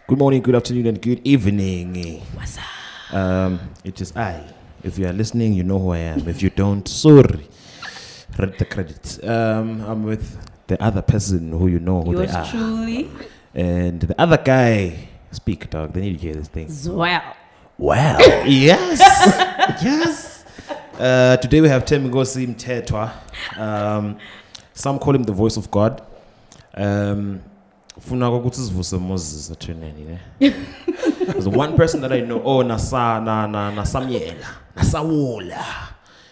Good morning, good afternoon, and good evening. What's up? It is I. If you are listening, you know who I am. If you don't, sorry. Read the credits. I'm with the other person who you know who Yours they are. truly. And the other guy, speak, dog. They need to hear this thing. Zwell. Wow. Yes. Yes. Today we have Thembinkosi Mthethwa. Some call him the voice of God. There's one person that I know. Oh, Nasawola.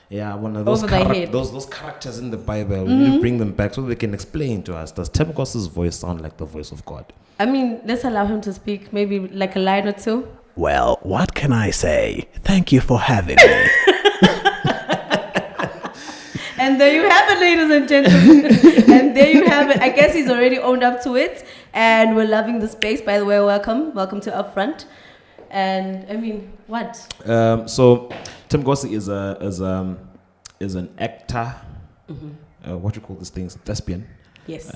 Yeah, one of those those characters in the Bible. We need to bring them back so they can explain to us. Does Thembinkosi voice sound like the voice of God? I mean, let's allow him to speak. Maybe like a line or two. Well, what can I say? Thank you for having me. And there you have it, ladies and gentlemen. And there you have it. I guess he's already owned up to it. And we're loving the space. By the way, welcome. Welcome to UpFront. And I mean, what? So Thembinkosi is an actor. What do you call these things? Thespian. Yes.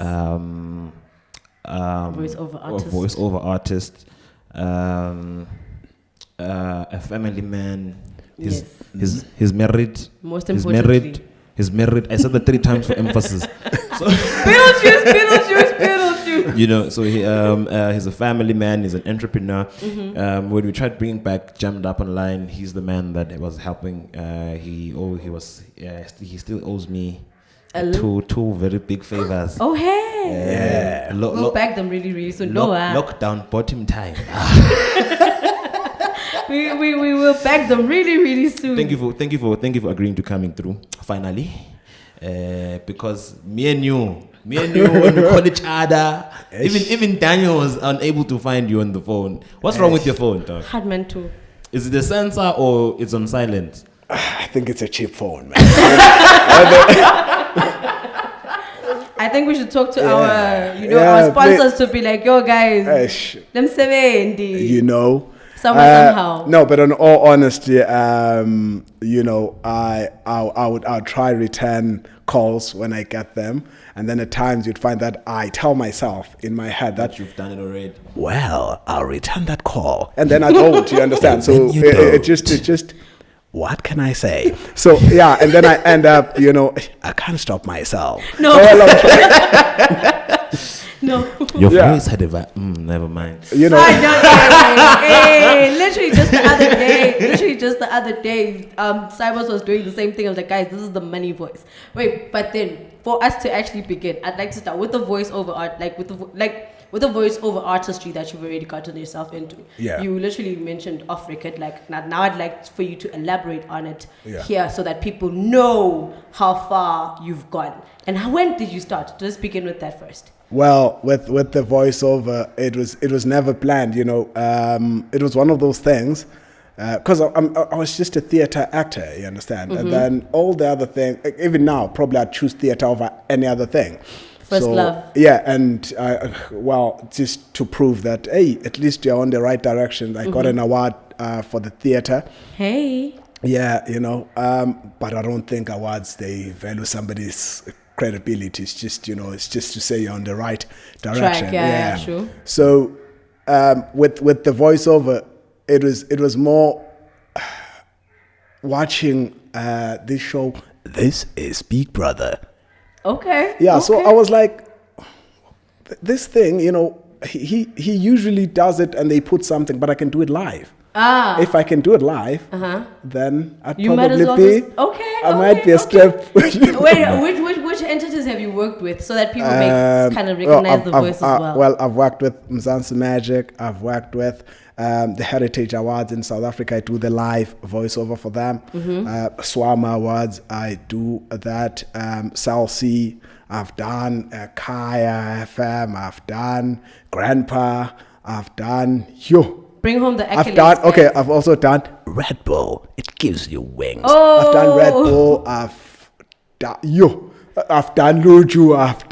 Voiceover artist. A family man. He's married. Most importantly. He's married. I said that 3 times for emphasis. So Beetlejuice. You know, so he's a family man. He's an entrepreneur. When we tried bringing back Jammed Up Online, he's the man that was helping. He still owes me two very big favors. Oh hey! Yeah, we'll back them really soon. Lockdown bought him time. we will back them really soon. Thank you for agreeing to coming through finally. Because me and you when we call each other, even Daniel was unable to find you on the phone. What's wrong with your phone, dog? Had meant to. Is it the sensor or it's on silent? I think it's a cheap phone, man. I think we should talk to our sponsors to be like, yo guys, them 70. You know. Somehow. No, but in all honesty, I'll try return calls when I get them, and then at times you'd find that I tell myself in my head that you've done it already. Well, I'll return that call, and then I don't. You understand? So it just. What can I say? So yeah, and then I end up, I can't stop myself. No. No. Your voice had a never mind. Literally just the other day, Cybers was doing the same thing. I was like, guys, this is the money voice. Wait, but then for us to actually begin, I'd like to start with the voiceover art, with the voiceover artistry that you've already gotten yourself into. Yeah. You literally mentioned off record, now I'd like for you to elaborate on it here so that people know how far you've gone. And when did you start? Let's begin with that first. Well, with the voiceover, it was never planned. It was one of those things because I was just a theater actor. You understand? And then all the other things, even now, probably I'd choose theater over any other thing. First love. Yeah, and just to prove that, hey, at least you're on the right direction. I got an award for the theater. Hey. Yeah, but I don't think awards, they value somebody's credibility. It's just, it's just to say you're on the right direction. Track, yeah, sure. So with the voiceover, it was more watching this show. This is Big Brother. Okay. Yeah, so I was like, this thing, he usually does it and they put something, but I can do it live. If I can do it live, then I'd probably might be a step. Wait, which entities have you worked with so that people may kind of recognize the voice as well? Well, I've worked with Mzansi Magic. I've worked with the Heritage Awards in South Africa. I do the live voiceover for them. Swama Awards, I do that. Cell C, I've done Ekhaya FM. I've done Grandpa. I've done Bring home the accolades. I've also done Red Bull. It gives you wings. Oh. I've done Red Bull. I've done Luju. I've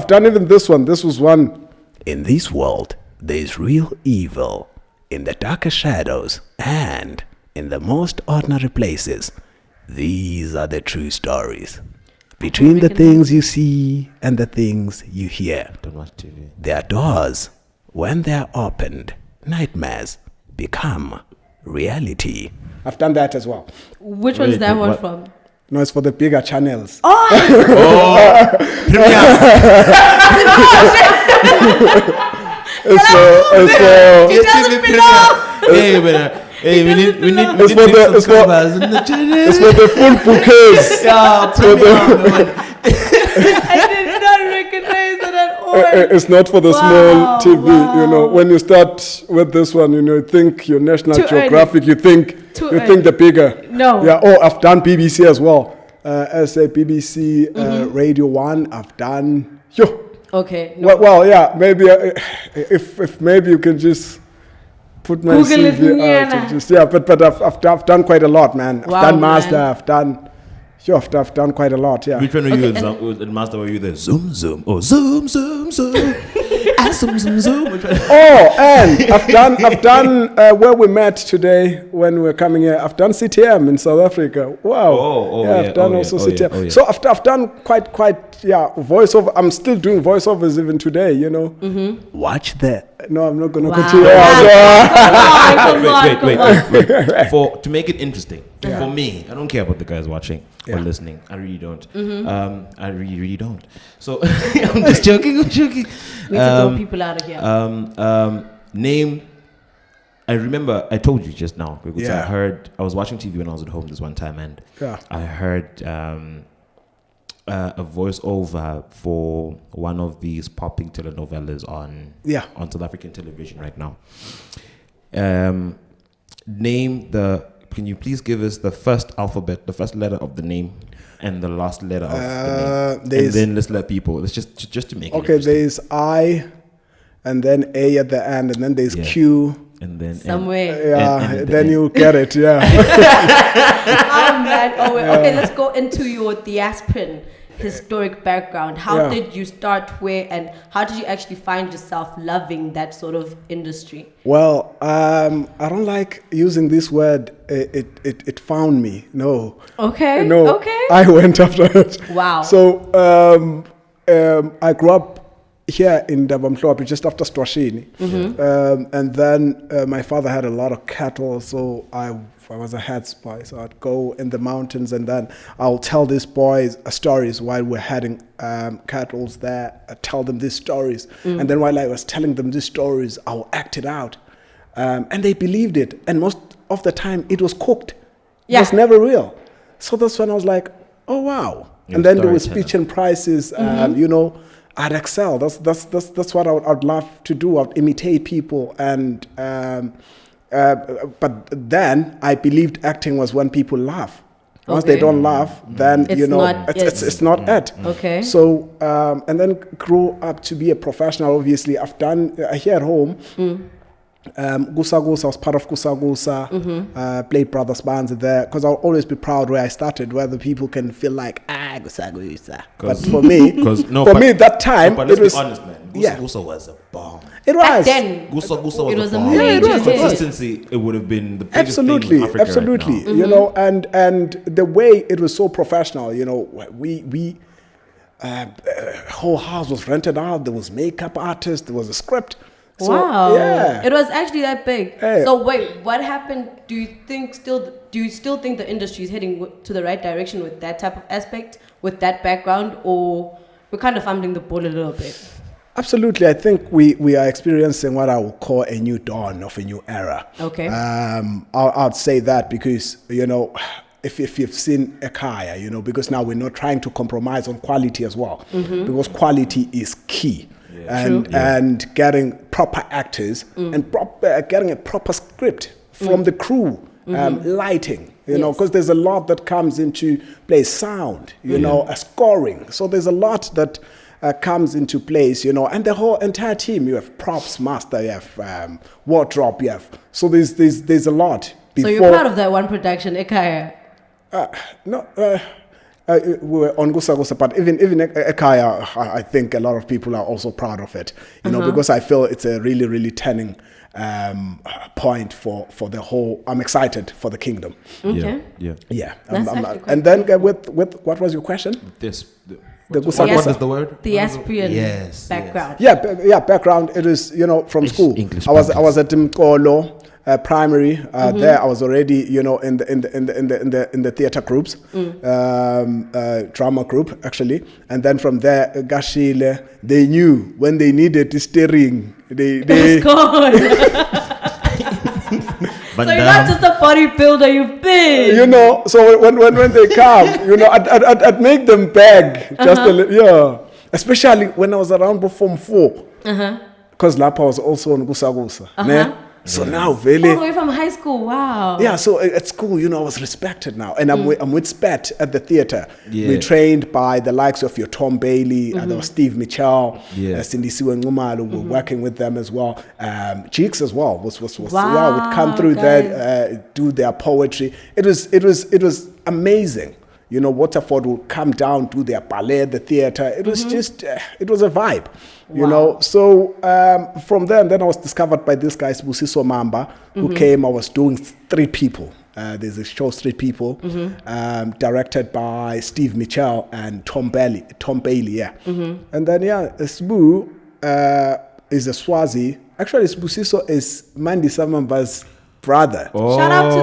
done even this one. This was one. In this world, there's real evil. In the darkest shadows and in the most ordinary places. These are the true stories. Between the things you see and the things you hear, Don't watch TV. there are doors. When they are opened, nightmares become reality. I've done that as well. Which one's that one what? from? No, it's for the bigger channels. Hey, we need It's for the full bouquets. I did not recognize it at all. It's not for the small TV. wow. You know, when you start with this one, you know, you think your National Too Geographic. You think Too the bigger. No. Yeah. Oh, I've done BBC as well. As a BBC Radio 1, I've done. Okay. No. Well, yeah. Maybe if maybe you can just put my Google it, CV Nyana. but I've done quite a lot, man. Wow, I've done man. Master. I've done quite a lot. Yeah. Which one were you in Master? Were you there? Zoom, zoom. Oh, zoom, zoom, zoom. Zoom, zoom, zoom. Which one? Oh, and I've done where we met today when we were coming here. I've done CTM in South Africa. Wow. I've done also CTM. So I've done quite voiceover. I'm still doing voiceovers even today. You know. Mm-hmm. Watch that. No, I'm not gonna continue. Wait. To make it interesting, for me, I don't care about the guys watching or listening. I really don't. I really don't. So I'm just joking. We need to throw people out of here. Name. I remember I told you just now because Yeah. I was watching TV when I was at home this one time and I heard a voiceover for one of these popping telenovelas on South African television right now. Can you please give us the first alphabet, the first letter of the name, and the last letter of the name, and then let's let people. Let's just to make it interesting. There's I, and then A at the end, and then there's Q. And then somewhere. And then you get it. Yeah. Oh man. Okay. Let's go into your diasporan historic background. How did you start? Where and how did you actually find yourself loving that sort of industry? Well, I don't like using this word. It found me. No. Okay. No. Okay. I went after it. Wow. So I grew up here in Thembinkosi, just after Strashini. And then my father had a lot of cattle, so I was a head spy. So I'd go in the mountains and then I'll tell these boys stories while we're heading cattle there. I tell them these stories. And then while I was telling them these stories, I'll act it out. And they believed it. And most of the time it was cooked. It was never real. So that's when I was like, oh, wow. And then there was speech and prizes, you know, I'd excel. That's what I'd love to do. I'd imitate people, and but then I believed acting was when people laugh. Once they don't laugh, then it's not it. Okay. So and then grew up to be a professional. Obviously, I've done here at home. Kusa Kusa, I was part of Kusa Kusa, played brothers bands there, because I'll always be proud where I started, where the people can feel like, Kusa Kusa. But for me, that time, but let's be honest, man. Kusa Kusa was a bomb. It was. Back then, Kusa Kusa was it was a a bomb. major hit. Consistency, it would have been the biggest thing in Africa Absolutely. right now. You know, and the way it was so professional, you know, we whole house was rented out, there was makeup artists, there was a script. So, wow. Yeah. It was actually that big. Hey. So wait, what happened? Do you still think the industry is heading to the right direction with that type of aspect, with that background, or we're kind of fumbling the ball a little bit? Absolutely. I think we are experiencing what I would call a new dawn of a new era. Okay. I'd say that because, you know, if you've seen Ekhaya, you know, because now we're not trying to compromise on quality as well, because quality is key. And getting proper actors and getting a proper script from the crew, lighting, you know, because there's a lot that comes into play, sound, you know, scoring. So there's a lot that comes into place, you know, and the whole entire team. You have props master, you have wardrobe, you have. So there's a lot. So you're proud of that one production, Ekhaya? We were on Kusa Kusa, but even Ekhaya, I think a lot of people are also proud of it, you know, because I feel it's a really, really telling point for the whole. I'm excited for the kingdom. Okay. Yeah. That's actually quite And then with what was your question? What is the word? Thespian background. Yeah, background. It is, from school. English I was at Thembinkosi primary. There I was already, in the theater groups, drama group actually. And then from there, Gashile, they knew when they needed the steering. It's gone. So you're not just a bodybuilder, you've been. So when they come, I'd make them beg just a little, especially when I was around Form 4. Because Lapa was also on Kusa Kusa. So now, really. All the way from high school, wow. Yeah, so at school, I was respected now. And I'm with Spet at the theater. Yeah. We trained by the likes of your Tom Bailey, and there was Steve Mitchell, Cindy Siwe Ngumalu, we're working with them as well. Cheeks as well would come through there, do their poetry. It was amazing. Waterford would come down, do their ballet at the theater. It was just, it was a vibe, So from there, and then I was discovered by this guy, Busiso Mamba, who came. I was doing 3 people. There's a show, 3 people, directed by Steve Mitchell and Tom Bailey, And then, Sbu is a Swazi. Actually, Busiso is Mandy Samamba's brother. Shout out to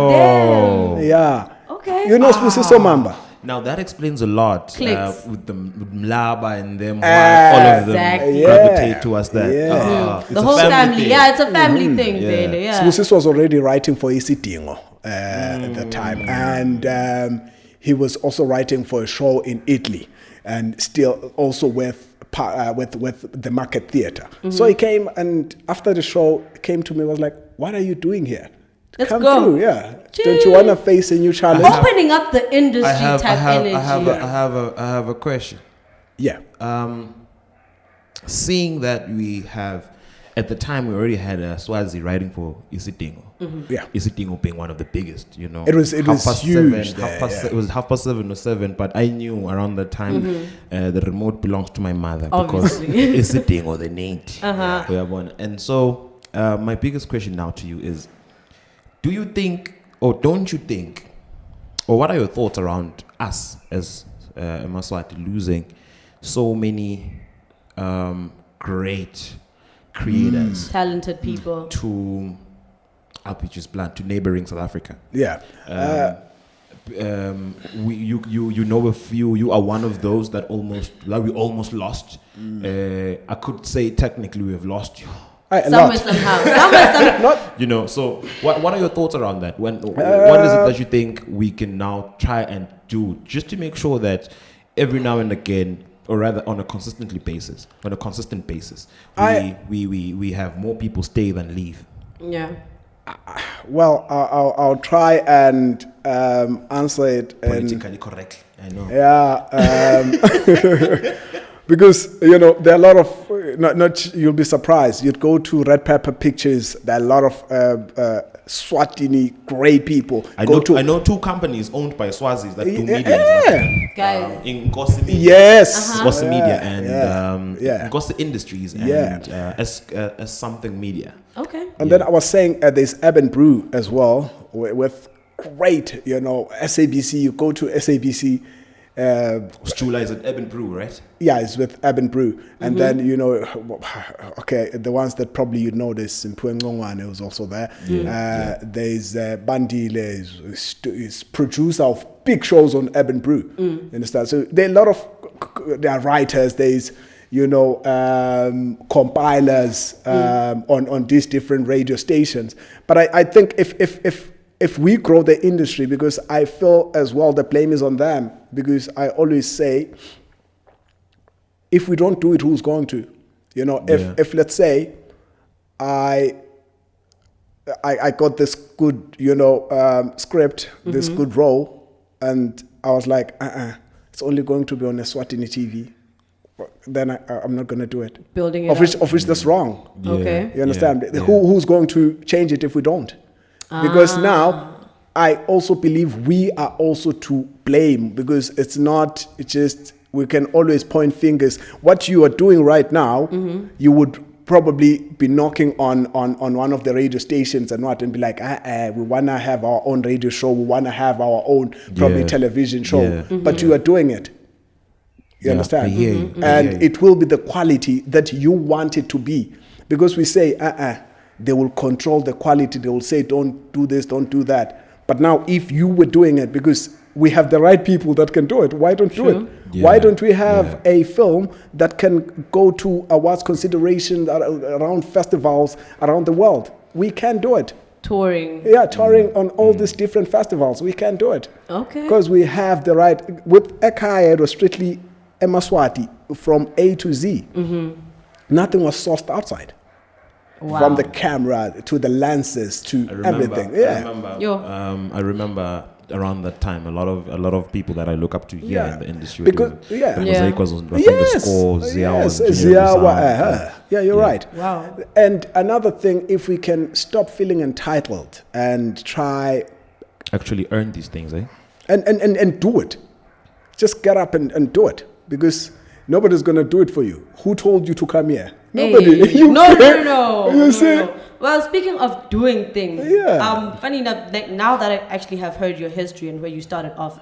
them. Yeah. Okay. Busiso Mamba. Now that explains a lot with Mlaba and them, why all of them gravitate towards that. The whole family. It's a family thing. Sbusis was already writing for Isidingo at the time, and he was also writing for a show in Italy, and still also with the Market Theatre. So he came, and after the show, came to me, was like, "What are you doing here? Let's Come go. through, yeah. Don't you want to face a new challenge?" Opening up the industry energy. I have a question. Yeah. Seeing that we have, at the time, we already had Swazi writing for Isidingo. Yeah. Isidingo being one of the biggest, It was huge. It was 7:30 or 7, but I knew around that time the remote belongs to my mother. Obviously. Because Isidingo, the Nate. And so my biggest question now to you is, do you think, or don't you think, or what are your thoughts around us as Maswati losing so many great creators, talented people to, I'll be just blunt, to neighboring South Africa? Yeah. You know a few. You are one of those that we almost lost. I could say technically we have lost you. Somehow. So what are your thoughts around that? What is it that you think we can now try and do just to make sure that every now and again, or rather on a consistent basis, we have more people stay than leave? Yeah. Well, I'll try and answer it Politically correct, I know. Yeah. Because, there are a lot of, not you'll be surprised. You'd go to Red Pepper Pictures, there are a lot of Swatini great people. I know 2 companies owned by Swazis that do media. Guys. In Ngosi Media. Yes. Ngosi Media and Ngosi Industries and as something media. Okay. And then I was saying there's Urban Brew as well with great, SABC. You go to SABC. Stula is an Urban Brew, right? Yeah, it's with Urban Brew. And then, the ones that probably there's Mpuengongwane who's also there. There's Bandile, is producer of big shows on Urban Brew. You understand? So there are a lot of writers, there's, compilers on these different radio stations. But I think if we grow the industry, because I feel as well the blame is on them, because I always say, if we don't do it, who's going to? If let's say I got this good, script, this good role, and I was like, it's only going to be on a Swatini TV, then I'm not going to do it. Building it of which that's wrong. Yeah. Okay. You understand? Yeah. Who's going to change it if we don't? Because now I also believe we are also to blame, because it's just we can always point fingers. What you are doing right now, you would probably be knocking on one of the radio stations and be like, we want to have our own radio show, we want to have our own probably television show, but you are doing it. You understand? I hear you. And it will be the quality that you want it to be. Because we say, they will control the quality, they will say, don't do this, don't do that. But now if you were doing it, because we have the right people that can do it, why don't do it? Why don't we have a film that can go to awards consideration around festivals around the world? We can do it. Touring. Yeah, touring on all these different festivals. We can do it. Okay. Because we have the right. With Ekhaya, it was strictly Emaswati from A to Z. Nothing was sourced outside. Wow. From the camera to the lenses to everything. I remember around that time, a lot of people that I look up to here in the industry. Because the Mosaic was on the score. Yeah, you're right. Wow. And another thing, if we can stop feeling entitled and try actually earn these things, and do it. Just get up and do it, because nobody's gonna do it for you. Who told you to come here? Nobody. Hey. No. You see? Well, speaking of doing things, funny enough, now that I actually have heard your history and where you started off,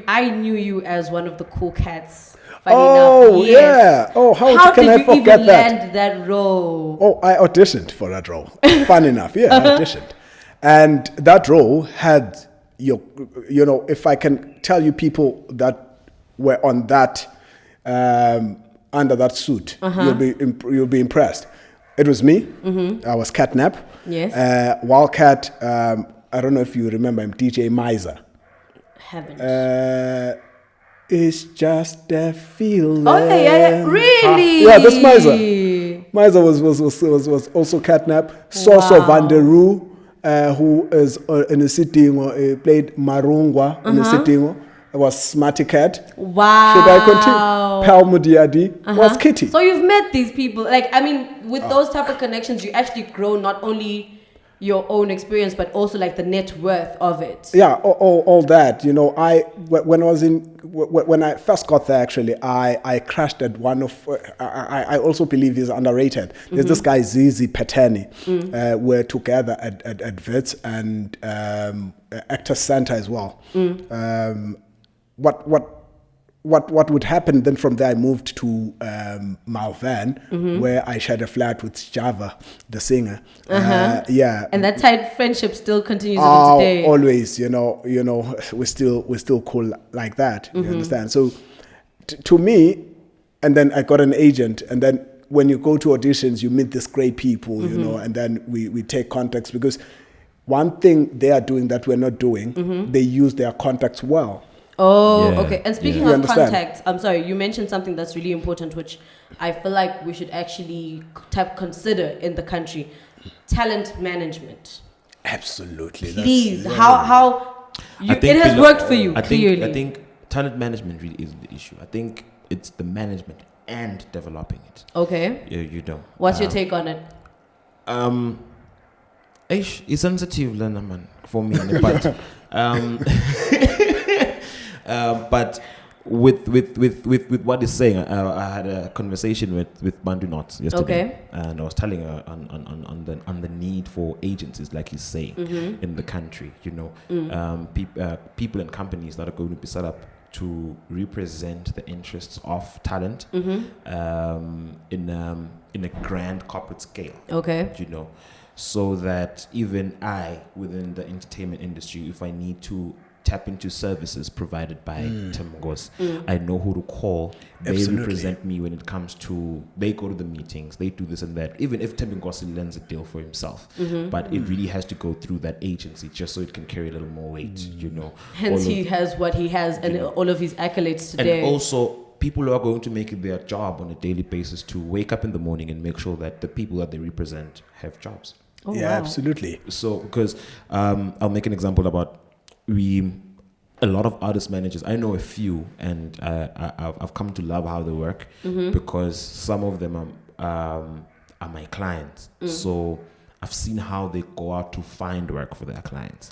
I knew you as one of the cool cats. Funny enough, yes. Oh, how can I forget that? How did you even land that role? Oh, I auditioned for that role. Fun enough, I auditioned, and that role had if I can tell you people that were on that. Under that suit, you'll be impressed. It was me. I was Catnap. Yes. Wildcat. I don't know if you remember him. DJ Miser. Haven't. It's just a feeling. Oh yeah. Really? Yeah, that's Miser. Miser was also Catnap. Soso Van der Rohe, who is in the sitting, played Marungwa in the sitting. Was Smarty Cat. Wow. Should I continue? Pal Mudiadi was Kitty. So you've met these people. With those type of connections, you actually grow not only your own experience, but also like the net worth of it. Yeah, all that. When I first got there, actually, I crashed at one of. I also believe he's underrated. There's this guy Zizi Patani. We're together at Wits and Actors Center as well. What would happen then from there, I moved to Malvan, where I shared a flat with Java, the singer. And that tight friendship still continues even today. Always, we're still cool like that. You understand? So to me, and then I got an agent, and then when you go to auditions, you meet these great people, and then we take contacts, because one thing they are doing that we're not doing, they use their contacts well. Oh, okay. And speaking of contacts, I'm sorry, you mentioned something that's really important, which I feel like we should actually consider in the country: talent management. Absolutely. Please, how it has worked for you? Clearly, I think talent management really isn't the issue. I think it's the management and developing it. Okay. Yeah, you don't. What's your take on it? It's sensitive, man, for me, but but with what he's saying, I had a conversation with Bandu Knots yesterday, and I was telling her on the need for agencies, like he's saying, in the country. People and companies that are going to be set up to represent the interests of talent in a grand corporate scale. Okay. So that even I, within the entertainment industry, if I need to tap into services provided by Thembinkosi, I know who to call. They represent me when it comes to, they go to the meetings, they do this and that, even if Thembinkosi lends a deal for himself. But it really has to go through that agency just so it can carry a little more weight, Hence he has what he has and all of his accolades today. And also, people who are going to make it their job on a daily basis to wake up in the morning and make sure that the people that they represent have jobs. Oh, yeah, wow. Absolutely. So, because I'll make an example about a lot of artist managers. I know a few, and I've come to love how they work because some of them are my clients. So I've seen how they go out to find work for their clients.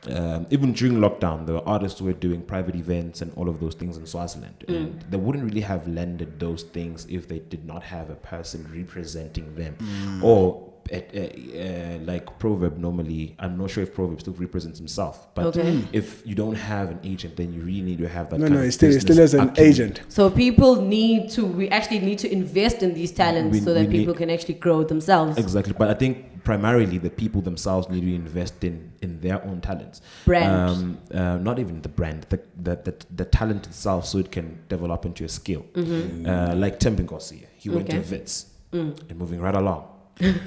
even during lockdown, there were artists who were doing private events and all of those things in Swaziland. And they wouldn't really have landed those things if they did not have a person representing them. Or like Proverb normally, I'm not sure if Proverb still represents himself, but if you don't have an agent, then you really need to have that. He still is an agent. So we actually need to invest in these talents so that people can actually grow themselves. Exactly, but I think primarily the people themselves need to invest in their own talents. Brand. Not even the brand, the talent itself, so it can develop into a skill. Like Thembinkosi, he went to Wits, and moving right along.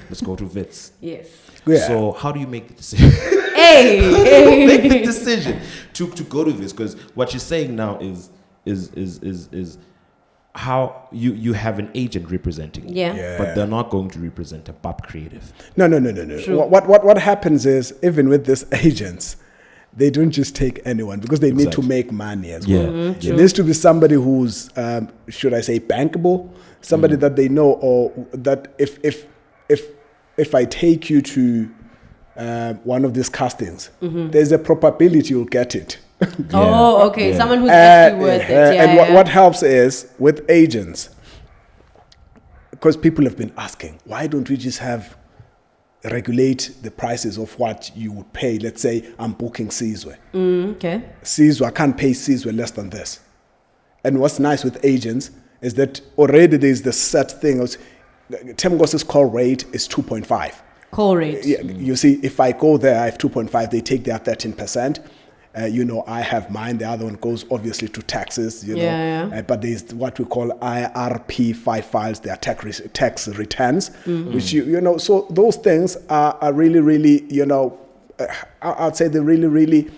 Let's go to Wits. Yes. Yeah. So how do you make the decision? Make the decision to go to this, because what you're saying now is how you have an agent representing you, but they're not going to represent a pop creative. No. What happens is, even with these agents, they don't just take anyone, because they need to make money as well. It needs to be somebody who's should I say bankable, somebody that they know, or that if I take you to one of these castings, there's a probability you'll get it. Someone who's actually worth it. And what helps is with agents, because people have been asking, why don't we just regulate the prices of what you would pay? Let's say I'm booking Sizwe. Sizwe, I can't pay Sizwe less than this. And what's nice with agents is that already there's the set thing. Thembingosi's call rate is 2.5. Call rate. Yeah, you see, if I go there, I have 2.5. They take their 13%. I have mine. The other one goes obviously to taxes. But there's what we call IRP5 files. They are tax returns, which So those things are really, really, I'd say they really, really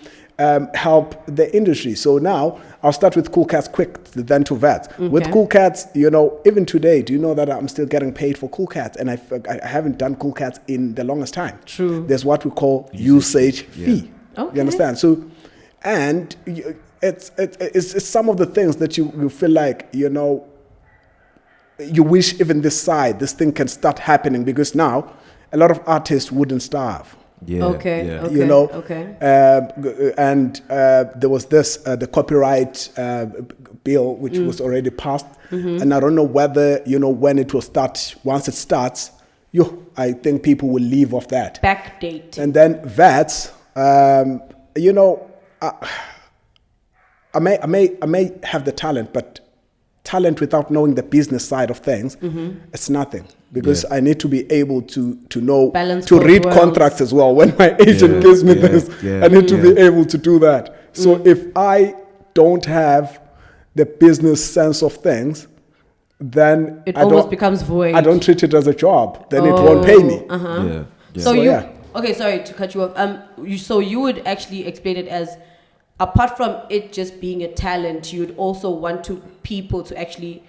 help the industry. So now I'll start with Cool Cats quick, then to Vets. With Cool Cats, even today, do you know that I'm still getting paid for Cool Cats? And I haven't done Cool Cats in the longest time. True. There's what we call usage fee. You understand? So, and it's some of the things that you feel like, you wish even this thing can start happening, because now a lot of artists wouldn't starve. And there was this the copyright bill which was already passed, and I don't know whether when it will start. Once it starts, I think people will leave off that backdate. And then Vets, I may have the talent, but talent without knowing the business side of things, it's nothing. Because I need to be able to know, balance to read contracts as well. When my agent gives me this, I need to be able to do that. So if I don't have the business sense of things, then it almost becomes void. I don't treat it as a job. Then it won't pay me. So okay, sorry to cut you off. So you would actually explain it as, apart from it just being a talent, you would also want people to actually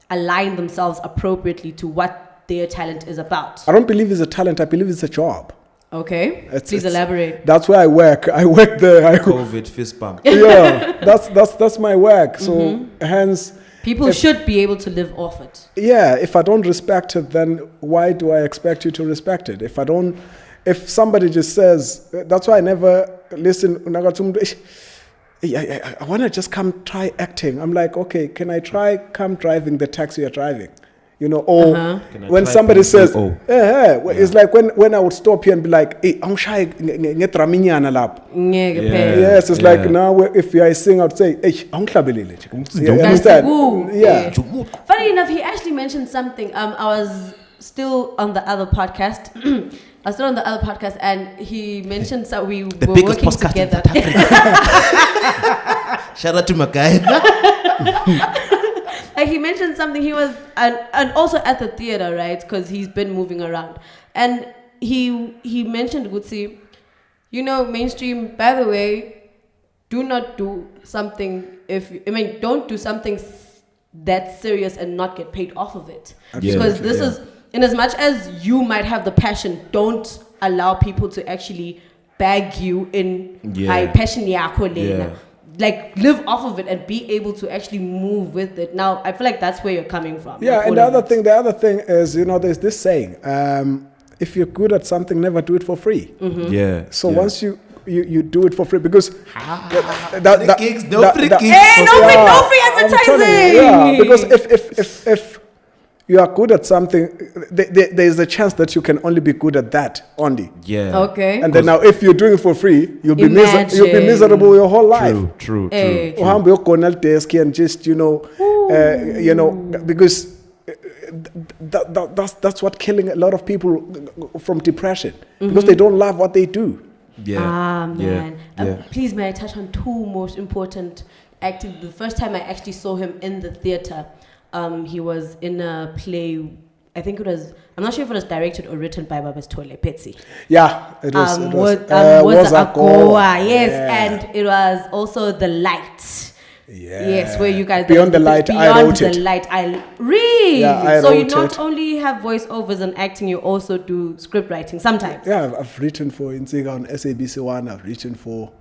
align themselves appropriately to what their talent is about. I don't believe it's a talent. I believe it's a job. Okay. Please elaborate. That's where I work. I work there. COVID fist bump. Yeah, that's my work. So hence, people should be able to live off it. Yeah. If I don't respect it, then why do I expect you to respect it? If somebody just says, that's why I never listen. I want to just come try acting. I'm like, okay, can I come driving the taxi you're driving? When somebody says, it's like when I would stop here and be like, hey, I'm shy. Yes, it's like now if I sing, I would say, hey, I'm you understand? Yeah. Funny enough, he actually mentioned something. I was still on the other podcast. And he mentioned that we were working together. Shout out to my guy. Like he mentioned something. He was and also at the theater, right? Because he's been moving around, and he mentioned Gutsi, mainstream. By the way, do not do something don't do something that serious and not get paid off of it. Because this is, in as much as you might have the passion, don't allow people to actually bag you in passion. Like live off of it and be able to actually move with it. Now I feel like that's where you're coming from. Yeah, and the other thing is, there's this saying, if you're good at something, never do it for free. Mm-hmm. So once you you do it for free because free gigs, no free gigs. Hey, no free I'm telling advertising. you, yeah, because if you are good at something, there is a chance that you can only be good at that only. Yeah. Okay. And then now, if you're doing it for free, you'll be Imagine. miserable your whole life. True. Uhambe uyogona desk and just because that's what killing a lot of people from depression because they don't love what they do. Yeah. Man. Yeah. Please, may I touch on two most important acting? The first time I actually saw him in the theater, he was in a play. I think it was. I'm not sure if it was directed or written by Babas Tole Petsi. Yeah, it was. Was a Goa, yes, and it was also The Light. Yeah. Yes, where you guys Beyond the Light, I wrote it. Beyond the Light, I read. Yeah, I so you wrote not it. only have voiceovers and acting, you also do script writing sometimes. Yeah, I've written for Insiga on SABC One. I've written for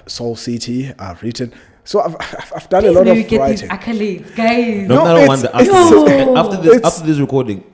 Soul City. I've written. So I've done a lot Please, may of you get writing. these accolades, guys. No, I don't wonder. it's- After this recording,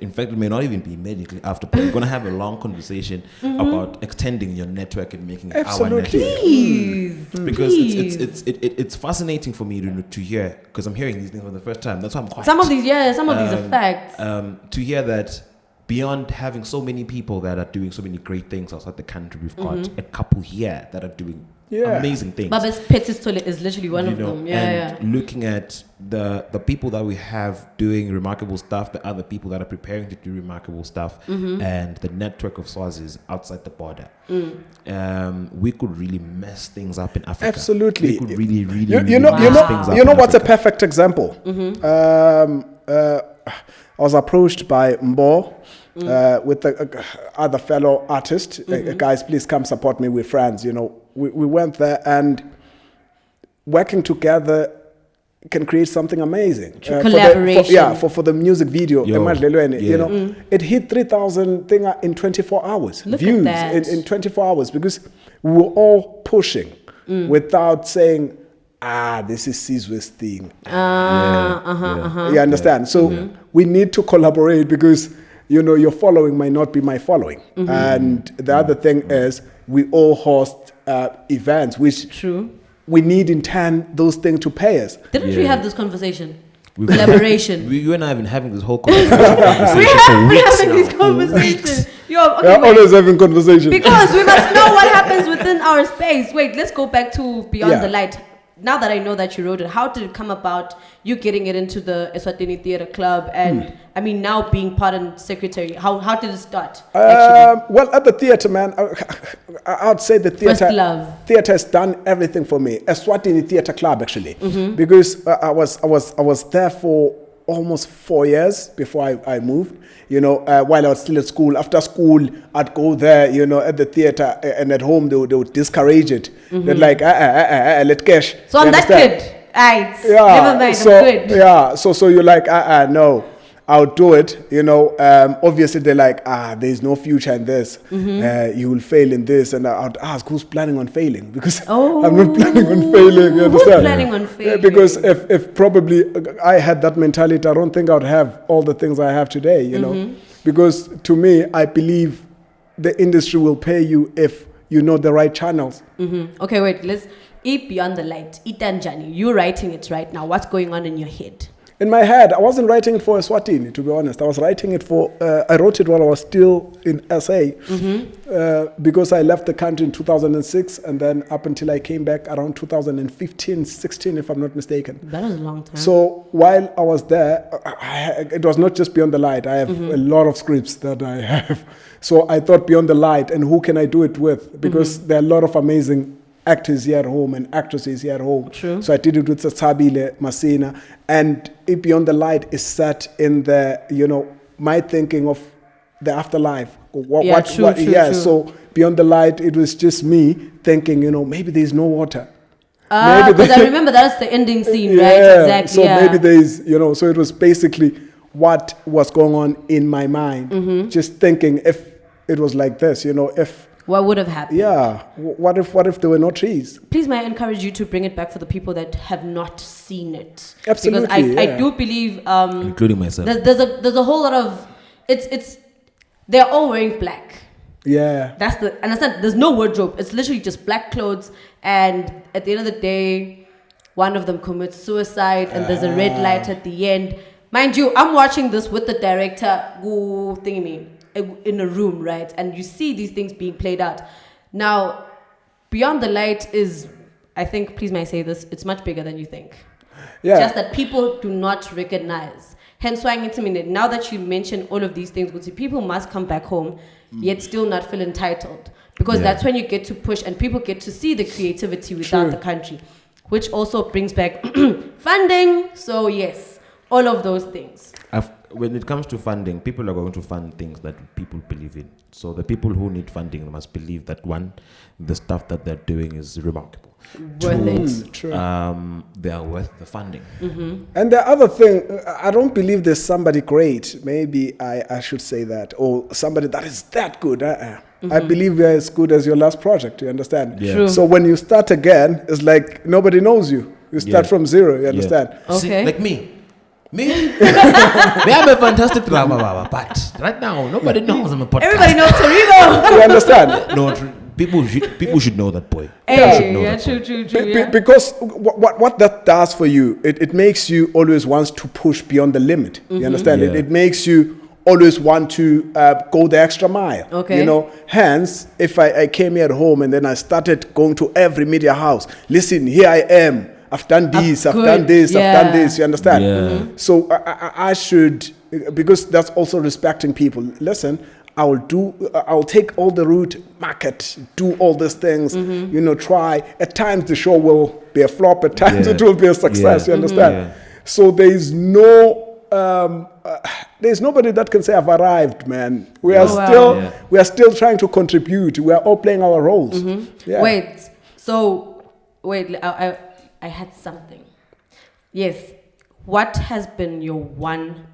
in fact, it may not even be medically after, but we're going to have a long conversation about extending your network and making it our Absolutely. network. Please, Because please. it's fascinating for me to hear, because I'm hearing these things for the first time. That's why I'm quite Some of these are facts. to hear that beyond having so many people that are doing so many great things outside the country, we've got a couple here that are doing amazing things. Babas Petsis Tole is literally one of them. And looking at the people that we have doing remarkable stuff, the other people that are preparing to do remarkable stuff, and the network of Swazis outside the border, we could really mess things up in Africa. Absolutely. We could really You know mess things up in what's a Africa. perfect example? I was approached by Mbo with the other fellow artist. Guys, please come support me. We're friends. We went there, and working together can create something amazing. Collaboration. For the music video. Yeah. It hit 3,000 thing in 24 hours. Look views at that. in 24 hours because we were all pushing without saying, this is Sizwe's thing. You understand? So we need to collaborate because your following might not be my following. And the other thing is we all host events, which we need in turn those things to pay us. Didn't we have this conversation? Collaboration. You and I have been having this whole conversation We for have been weeks having now. these conversations. We're always having conversations. Because we must know what happens within our space. Wait, let's go back to Beyond the Light. Now that I know that you wrote it, how did it come about, you getting it into the Eswatini Theatre Club, and I mean now being pardon secretary, how did it start? Well, at the theatre, man, I would say the theatre First love. Theatre has done everything for me. Eswatini Theatre Club, actually, because I was there for almost 4 years before I moved. While I was still at school. After school, I'd go there, at the theatre, and at home they would discourage it. They're like, let cash. So I'm that kid. Aight. Never mind, I'm good. Yeah. So you're like, no, I'll do it. Obviously they're like, there's no future in this. You will fail in this. And I'd ask, who's planning on failing? Because I'm not planning on failing. You understand? Who's planning on failing? Because if probably I had that mentality, I don't think I'd have all the things I have today, Because to me, I believe the industry will pay you if you know the right channels. Okay, wait, let's eat Beyond the Light. Itanjani, you're writing it right now. What's going on in your head? In my head, I wasn't writing it for Eswatini, to be honest. I was writing it for, I wrote it while I was still in SA, because I left the country in 2006, and then up until I came back around 2015, 16, if I'm not mistaken. That was a long time. So while I was there, it was not just Beyond the Light. I have a lot of scripts that I have. So I thought Beyond the Light, and who can I do it with? Because there are a lot of amazing actors here at home and actresses here at home. True. So I did it with Satsabile, Masina, and Beyond the Light is set in the, my thinking of the afterlife. True. So Beyond the Light, it was just me thinking, maybe there's no water. Because I remember that's the ending scene, right? Yeah, Exactly. so maybe there's, so it was basically what was going on in my mind. Just thinking if it was like this, if what would have happened? Yeah. What if there were no trees? Please, may I encourage you to bring it back for the people that have not seen it? Absolutely. Because I do believe, including myself. There's a whole lot of it's they're all wearing black. Yeah. That's the understand. There's no wardrobe. It's literally just black clothes. And at the end of the day, one of them commits suicide, and there's a red light at the end. Mind you, I'm watching this with the director in a room, right? And you see these things being played out. Now, Beyond the Light is, I think, please may I say this, it's much bigger than you think. Yeah. Just that people do not recognize. Hence why now that you mention all of these things, people must come back home, yet still not feel entitled. Because that's when you get to push and people get to see the creativity without the country. Which also brings back funding. So yes, all of those things. When it comes to funding, people are going to fund things that people believe in. So the people who need funding must believe that, one, the stuff that they're doing is remarkable. Worth it. True. They are worth the funding. And the other thing, I don't believe there's somebody great. Maybe I should say that. Or somebody that is that good. I believe you're as good as your last project. You understand? Yeah. True. So when you start again, it's like nobody knows you. You start from zero. You understand? Okay. See, like me. Me, I'm a fantastic drama, but right now nobody knows I'm a podcast. Everybody knows Toribo. You understand? No, people should know that boy. True. Yeah. Because what that does for you, it makes you always want to push beyond the limit. You understand? Yeah. It makes you always want to go the extra mile. Okay. You know, hence, if I came here at home and then I started going to every media house, listen, here I am. I've done this, I've done this, I've done this, you understand? Yeah. So I should, because that's also respecting people. Listen, I'll take all the route, market, do all these things, try. At times the show will be a flop, at times it will be a success, you understand? Yeah. So there's nobody that can say I've arrived, man. We are still trying to contribute. We are all playing our roles. Yeah. Wait, I had something. Yes. What has been your one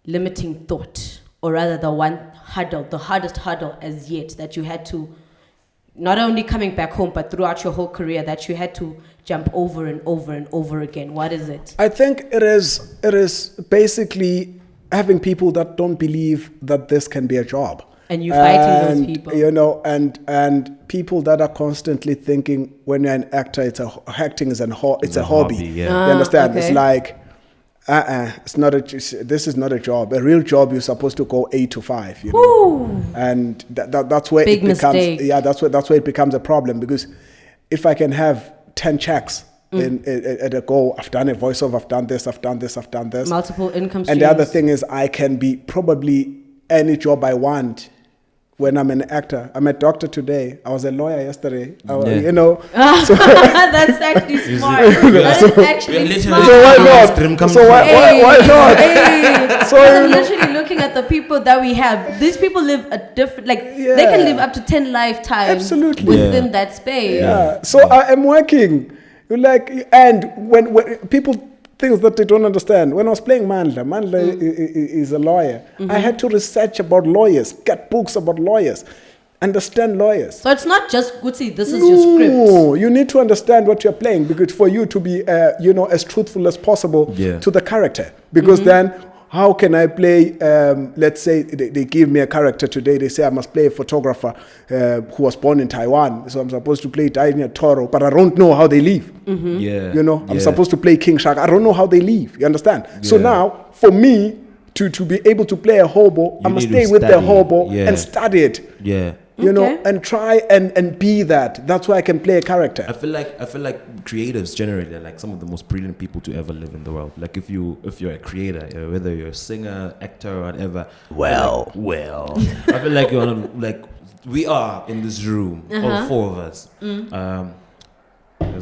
limiting thought, or rather the one hurdle, the hardest hurdle as yet that you had to, not only coming back home, but throughout your whole career, that you had to jump over and over and over again? What is it? I think it is basically having people that don't believe that this can be a job. And you fighting those people. You know, and people that are constantly thinking when you're an actor, acting is it's a hobby. Yeah. You understand? Okay. It's like, this is not a job. A real job, you're supposed to go 8 to 5. You know? And that's where Big it becomes. mistake. Yeah, that's where it becomes a problem, because if I can have 10 checks at a go, I've done a voiceover, I've done this. Multiple income streams. And the other thing is, I can be probably any job I want. When I'm an actor, I'm a doctor today. I was a lawyer yesterday. You know, that's actually smart. That is actually smart. So why not? So why not? Hey. So I'm literally looking at the people that we have. These people live a different, they can live up to 10 lifetimes Absolutely. within that space. Yeah. So I am working. And when people things that they don't understand. When I was playing Mandla is a lawyer. I had to research about lawyers, get books about lawyers, understand lawyers. So it's not just Gutsi, this is your script. No, you need to understand what you're playing, because for you to be, as truthful as possible to the character. Because then, how can I play, let's say they give me a character today, they say I must play a photographer who was born in Taiwan, so I'm supposed to play Daniel Toro, but I don't know how they live. I'm supposed to play King Shark, I don't know how they live, you understand? So now, for me, to be able to play a hobo, I must stay with the hobo and study it. You know, and try and be that. That's why I can play a character. I feel like creatives generally are like some of the most brilliant people to ever live in the world. Like if you're a creator, whether you're a singer, actor, or whatever. Well. I feel like we are in this room, all four of us. There's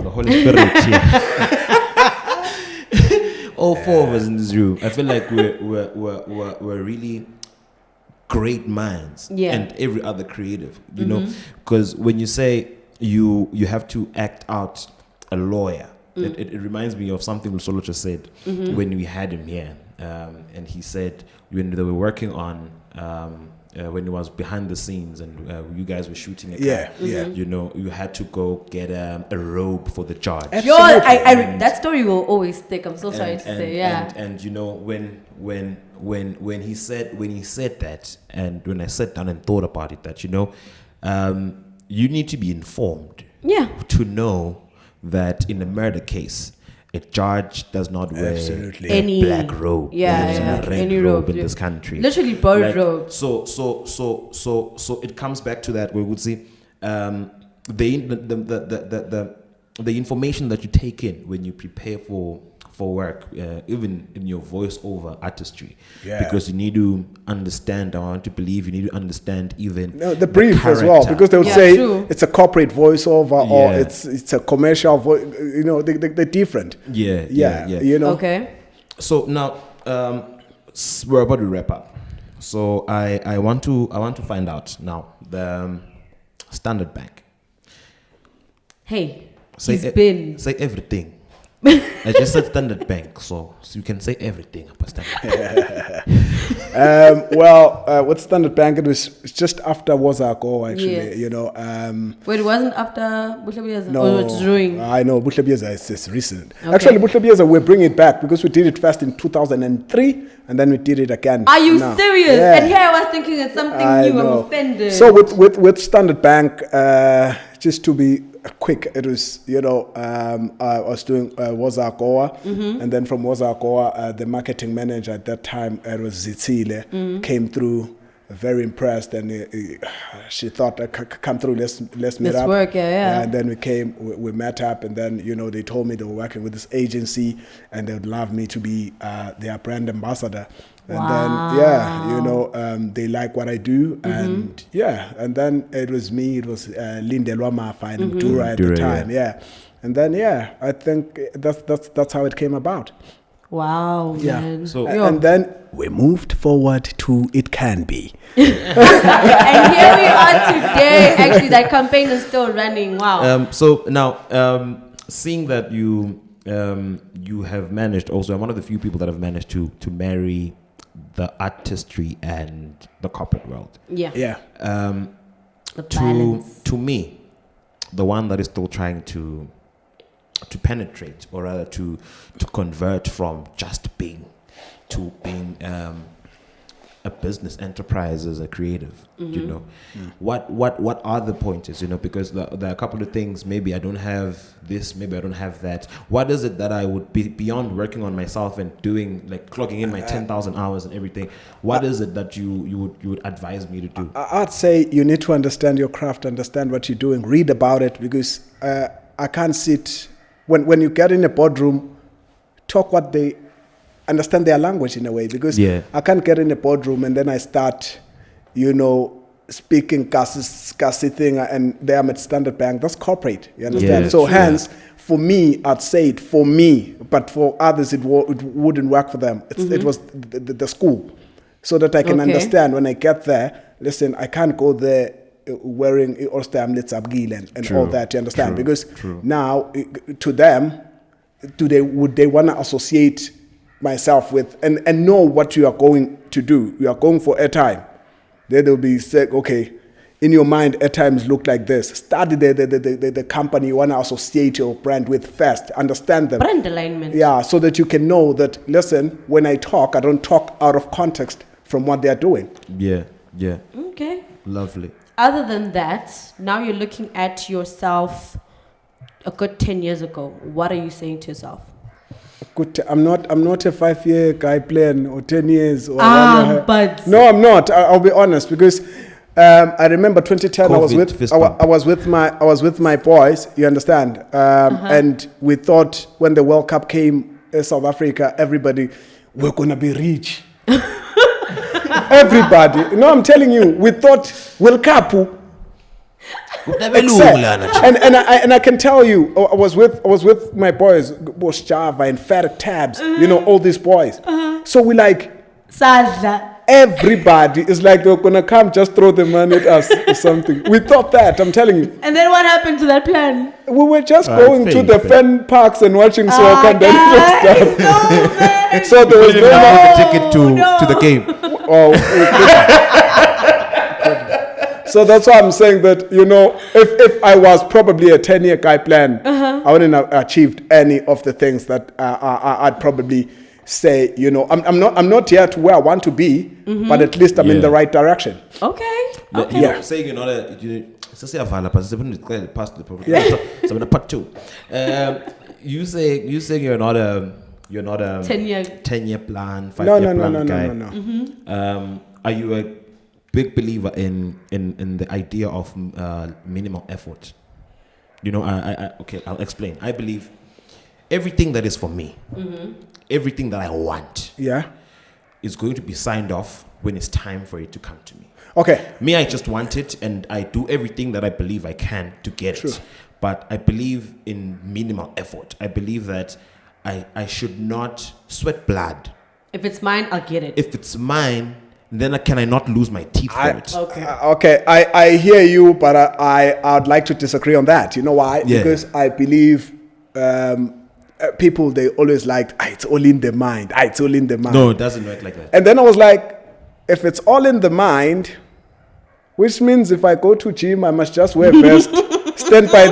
the Holy Spirit here. All four of us in this room. I feel like we're really great minds, and every other creative, you know, because when you say you have to act out a lawyer, it reminds me of something Solocha said when we had him here, and he said when they were working on when it was behind the scenes and you guys were shooting a Yeah, car, yeah. you know, you had to go get a robe for the judge. Yo, that story will always stick. I'm so sorry to say, yeah. And you know, when he said that, and when I sat down and thought about it, that, you know, you need to be informed, Yeah. to know that in a murder case, a judge does not wear Absolutely. a Any black robe, yeah, or yeah. a red Any robe robe, in yeah. this country. Literally borrowed robe. So it comes back to that, where we would see the information that you take in when you prepare for work, even in your voiceover artistry, because you need to understand. I want to believe you need to understand even the brief as well, because they would say it's a corporate voiceover or it's a commercial voice. You know, they're different. Yeah. You know. Okay. So now we're about to wrap up. So I want to find out now the Standard Bank. Hey, Say everything. I just said Standard Bank, so you can say everything about Standard Bank. With Standard Bank, it was just after Wozako, actually. Yes. You know. Wait, it wasn't after Buhlabiyaza? No, Or it's during? I know Buhlabiyaza is recent. Okay. Actually, Buhlabiyaza, we're bringing it back because we did it first in 2003, and then we did it again. Are you now. serious? Yeah. And here I was thinking it's something new. I'm offended. So with Standard Bank, just to be quick, it was, you know, I was doing Wozakoa, and then from Wozakoa, the marketing manager at that time, it was Zitsile, came through, very impressed, and she thought, come through, let's meet up. Work, yeah. And then we met up, and then, you know, they told me they were working with this agency, and they would love me to be their brand ambassador. And then, you know, they like what I do, and and then it was me, it was Lindelwa Mafa and Mdura at the time, and then I think that's how it came about. Wow, man. So and then we moved forward to It Can Be. And here we are today. Actually, that campaign is still running. Wow. So now, seeing that you have managed, also, I'm one of the few people that have managed to marry the artistry and the corporate world. Yeah. The To balance. me, the one that is still trying to penetrate, or rather to convert from just being to being a business enterprise as a creative, you know, what are the pointers, you know, because there are a couple of things. Maybe I don't have this, maybe I don't have that. What is it that I would be, beyond working on myself and doing, like, clocking in my 10,000 hours and everything, what is it that you would advise me to do? I'd say you need to understand your craft, understand what you're doing, read about it, because I can't sit when you get in a boardroom, talk what they understand their language in a way, because I can't get in a boardroom and then I start, you know, speaking Kasi thing, and they are at Standard Bank. That's corporate, you understand? So hence, for me, I'd say it for me, but for others, it wouldn't work for them. It was the school, so that I can understand when I get there. Listen, I can't go there wearing and all that, you understand? Because now, to them, would they want to associate myself with and know what you are going to do? You are going for airtime. Then they'll be saying, okay, in your mind, airtimes look like this. Study the company you want to associate your brand with first. Understand them. Brand alignment. Yeah, so that you can know that, listen, when I talk, I don't talk out of context from what they're doing. Yeah. Okay. Lovely. Other than that, now you're looking at yourself a good 10 years ago. What are you saying to yourself? Good. I'm not a 5-year guy plan or 10 years. Or but no, I'm not. I'll be honest, because I remember 2010. I was with my boys. You understand? And we thought when the World Cup came in South Africa, everybody, we're gonna be rich. Everybody. No, I'm telling you, we thought World Cup. And I can tell you, I was with my boys, Boss Java and Ferret Tabs, you know, all these boys. So we like Sadla. Everybody is like they're gonna come just throw the money at us or something. We thought that, I'm telling you. And then what happened to that plan? We were just going to the fan parks and watching soccer and stuff. So there was no ticket to the game. So that's why I'm saying that, you know, if I was probably a 10-year guy plan, I wouldn't have achieved any of the things that I'd probably say, you know, I'm not yet where I want to be, but at least I'm in the right direction. Okay. You know, saying you're not a, past the program. So in part 2, you say you're not a 10-year plan, 5-year plan guy. No. Are you a big believer in the idea of minimal effort? You know, I'll explain. I believe everything that is for me, everything that I want, is going to be signed off when it's time for it to come to me. Okay. Me, I just want it, and I do everything that I believe I can to get it. But I believe in minimal effort. I believe that I should not sweat blood. If it's mine, I'll get it. If it's mine, then can I not lose my teeth for it? Okay. I hear you, but I'd like to disagree on that. You know why? Yeah. Because I believe people, they always like, it's all in the mind. It's all in the mind. No, it doesn't work like that. And then I was like, if it's all in the mind, which means if I go to gym, I must just wear vest, stand by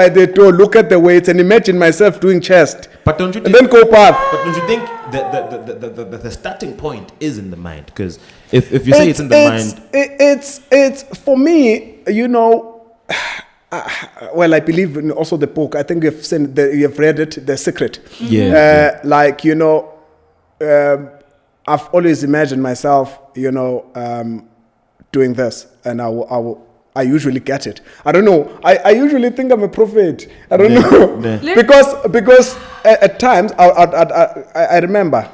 the door, look at the weights, and imagine myself doing chest. But don't you think, and then go back. But don't you think the starting point is in the mind? Because if you say it's in the mind, it's for me, you know. Well, I believe in also the book. I think you've read it, The Secret. Yeah. Like, you know, I've always imagined myself, you know, doing this, and I usually get it. I don't know. I usually think I'm a prophet. I don't know. Because at times I remember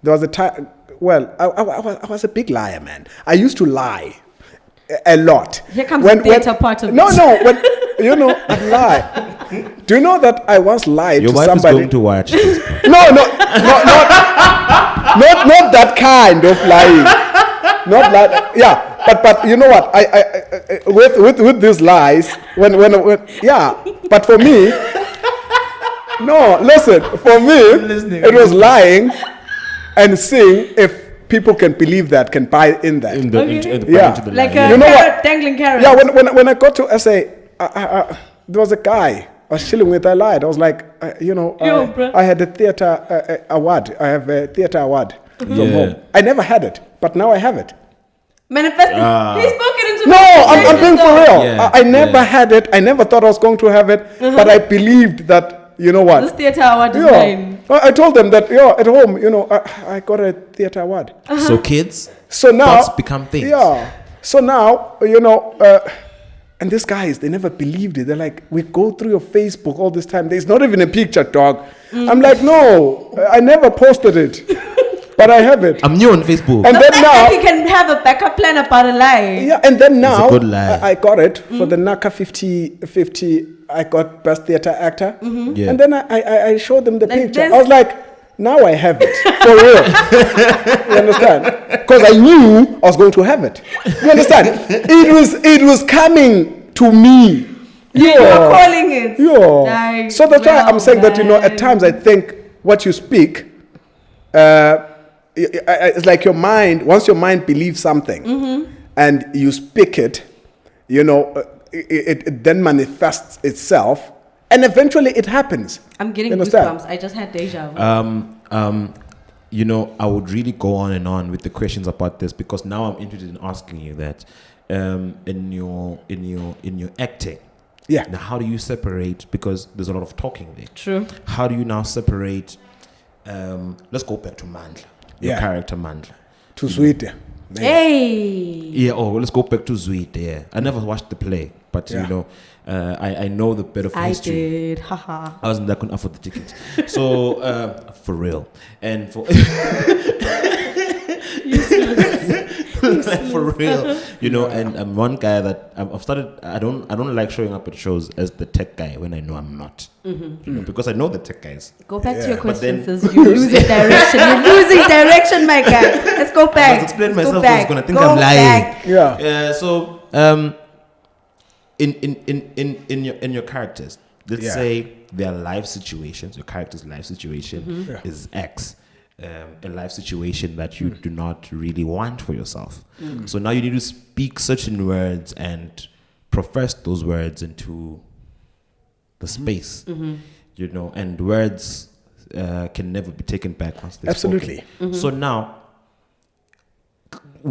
there was a time. Well, I was a big liar, man. I used to lie a lot. Here comes the theater part of it. No, when you know, I lie. Do you know that I once lied your to wife somebody? is going to watch this. Not that kind of lying. Not like, yeah, but you know what? I with these lies, when but for me, no, listen, for me, it was lying and seeing if people can believe that, can buy in that. Into the like lie. a You know carrot, what? dangling carrot. Yeah, when I got to SA, there was a guy I was chilling with. I lied. I was like, I had a theater award. I have a theater award from home. I never had it, but now I have it. Manifesting. He's spoken into. No, I'm being for real. Yeah, I never had it. I never thought I was going to have it, but I believed that, you know what? This theater award is mine. I told them that, at home, you know, I got a theater award. So kids, so now thoughts become things. Yeah. So now, you know, and these guys, they never believed it. They're like, we go through your Facebook all this time. There's not even a picture, dog. I'm like, no, I never posted it. But I have it. I'm new on Facebook. And then now you can have a backup plan about a lie. Yeah, and then now It's a good lie. I got it for the NACA 50. I got Best Theatre Actor. Yeah. And then I showed them the Like picture. this. I was like, now I have it. For real. You understand? Because I knew I was going to have it. You understand? It was coming to me. You're calling it. Yeah. Like, So that's why I'm saying that, you know, man. at times I think what you speak, it's like your mind, once your mind believes something and you speak it, you know, it then manifests itself and eventually it happens. I'm getting You understand? goosebumps. I just had deja vu. You know, I would really go on and on with the questions about this because now I'm interested in asking you that in your acting. Yeah. Now, how do you separate? Because there's a lot of talking there. True. How do you now separate? Let's go back to Mandla. Your character Mandla. Too sweet. Yeah. Hey. Yeah. Oh, well, let's go back to Zwede. Yeah. I never watched the play, but you know, I know the bit of history. I did. Haha. I wasn't that couldn't afford the tickets. So for real, and for like for real, you know. And I'm one guy that I've started. I don't like showing up at shows as the tech guy when I know I'm not. You know, because I know the tech guys. Go back to your But then- questions. You're losing direction. You're losing direction, my guy. Let's go back. I must explain Let's go myself. back. I was gonna think Go I'm lying. back. Yeah. So in your characters, let's say their life situations, your character's life situation is X. a life situation that you do not really want for yourself. So now you need to speak certain words and profess those words into the space, you know, and words can never be taken back once they're Absolutely. spoken. So now,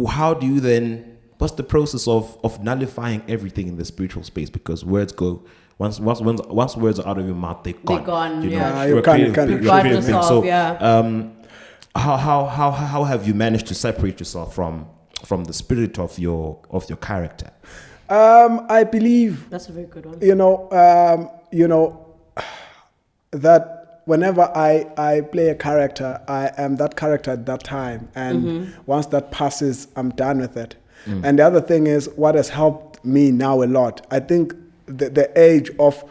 how do you then, what's the process of nullifying everything in the spiritual space? Because words go, once words are out of your mouth, they're gone. They're gone, you know? yeah. You You're a can't- creative- you you're a creative being. yourself, So, yeah. how have you managed to separate yourself from the spirit of your character? I believe, That's a very good one. you know, that whenever I play a character, I am that character at that time. And once that passes, I'm done with it. And the other thing is, what has helped me now a lot, I think the age of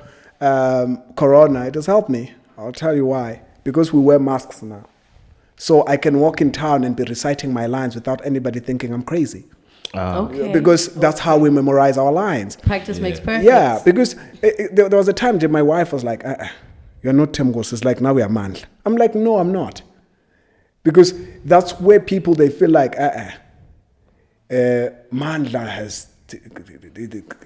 Corona, it has helped me. I'll tell you why. Because we wear masks now. So I can walk in town and be reciting my lines without anybody thinking I'm crazy. Okay. Because that's how we memorize our lines. Practice makes perfect. Yeah, because there was a time that my wife was like, you're not Thembinkosi. It's like, now we are Mandla. I'm like, no, I'm not. Because that's where people, they feel like, Mandla has,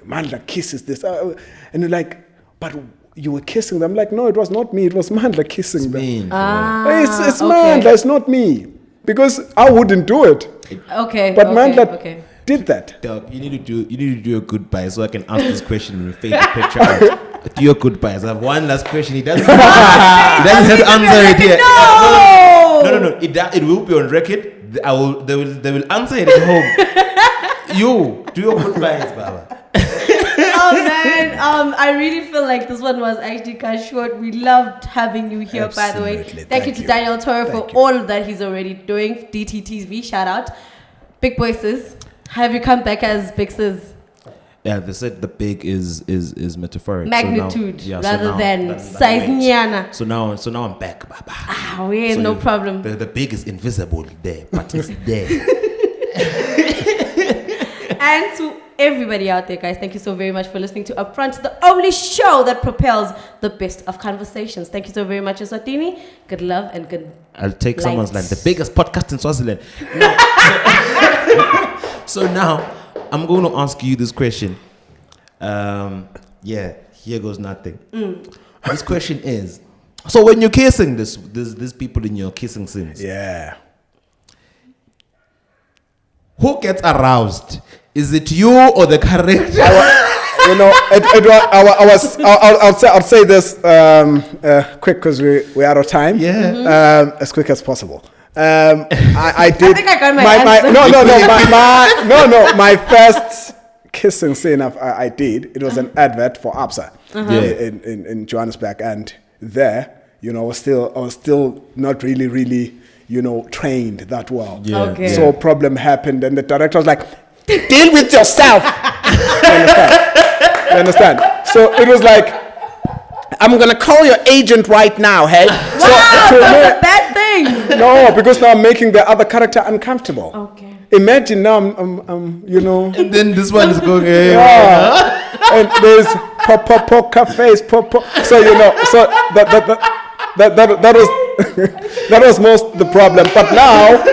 Mandla kisses this. And you're like, but you were kissing them. I'm like, no, it was not me. It was Mandla kissing them. It's Mandla, it's not me. Because I wouldn't do it. Okay. But okay, Mandla okay. did that. Doug, you need to do a goodbye so I can ask this question and fade the picture out. Do your goodbyes. I have one last question. He doesn't have to answer it here. No. It will be on record. They will answer it at home. You do your goodbyes, Baba. Oh man, I really feel like this one was actually cut short. We loved having you here, by the way. Absolutely. Thank you to Daniel Toro for all that he's already doing. DTtv, shout out. Big Voices, have you come back as Big Sis? Yeah, they said the big is metaphoric. Magnitude So now, rather than that's size right. nyana. So now I'm back, Baba. Yeah, So no problem. The big is invisible there, but it's there. And to everybody out there, guys, thank you so very much for listening to UpFront, the only show that propels the best of conversations. Thank you so very much, Eswatini. Good love and good I'll take light. someone's line. The biggest podcast in Swaziland. So now I'm going to ask you this question. Here goes nothing. This question is: so when you're kissing these people in your kissing scenes, Yeah. who gets aroused? Is it you or the character? I'll say this quick because we're out of time. Yeah. As quick as possible. I did. I think I got my answer. My first kissing scene I did. It was an advert for ABSA in Johannesburg, and there, I was still not really, trained that well. Yeah. Okay. So a problem happened, and the director was like, "Deal with yourself." You understand? So it was like, "I'm gonna call your agent right now, hey." Wow, So that's a bad thing. no, because now I'm making the other character uncomfortable. Okay. Imagine now I'm And then this one is going, and there's poker face, so so that was that was most the problem. But now,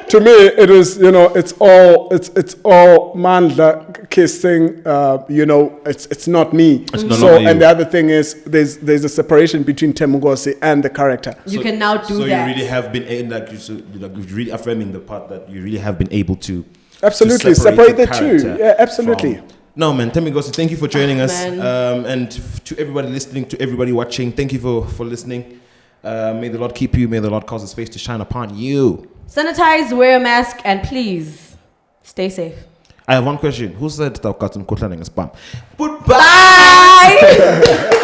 to me, it was it's all Mandla kissing. It's not me. It's no so longer you. and the other thing is there's a separation between Thembinkosi and the character. You can now do so that. you really have been you're really affirming the part that you really have been able to Absolutely, to separate the the two. character Yeah, absolutely. from- No, man, Thembinkosi, thank you for joining us. man. And to everybody listening, to everybody watching, thank you for listening. May the Lord keep you. May the Lord cause His face to shine upon you. Sanitize, wear a mask, and please stay safe. I have one question. Who said that Goodbye. Bye.